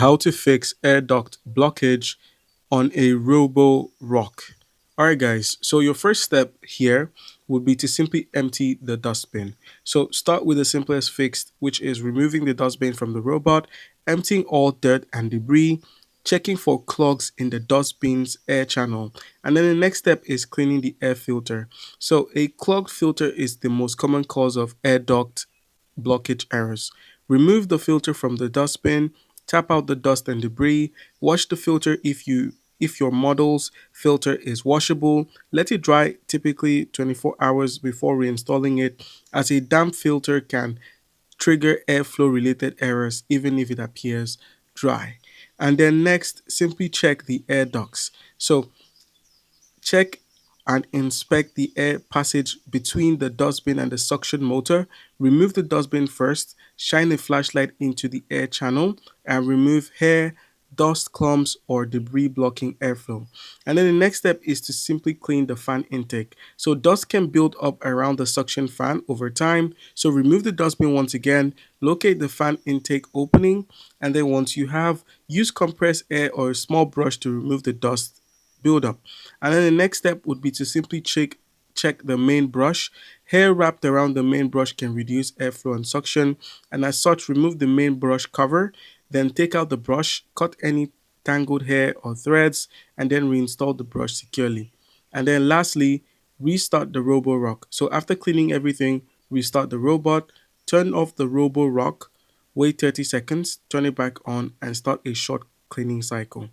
How to fix air duct blockage on a Roborock. Alright guys, so your first step here would be to simply empty the dustbin. So start with the simplest fix, which is removing the dustbin from the robot, emptying all dirt and debris, checking for clogs in the dustbin's air channel, and then the next step is cleaning the air filter. So a clogged filter is the most common cause of air duct blockage errors. Remove the filter from the dustbin, tap out the dust and debris, wash the filter if your model's filter is washable. Let it dry typically 24 hours before reinstalling it, as a damp filter can trigger airflow related errors even if it appears dry. And then next, simply check the air ducts. So check and inspect the air passage between the dustbin and the suction motor. Remove the dustbin first, shine a flashlight into the air channel, and remove hair, dust clumps, or debris blocking airflow. And then the next step is to simply clean the fan intake. So dust can build up around the suction fan over time. So remove the dustbin once again, locate the fan intake opening, and then once you have, use compressed air or a small brush to remove the dust buildup. And then the next step would be to simply check the main brush. Hair wrapped around the main brush can reduce airflow and suction, and as such, remove the main brush cover. Then take out the brush, cut any tangled hair or threads, and then reinstall the brush securely. And then lastly, restart the Roborock. So after cleaning everything, restart the robot, turn off the Roborock, wait 30 seconds, turn it back on, and start a short cleaning cycle.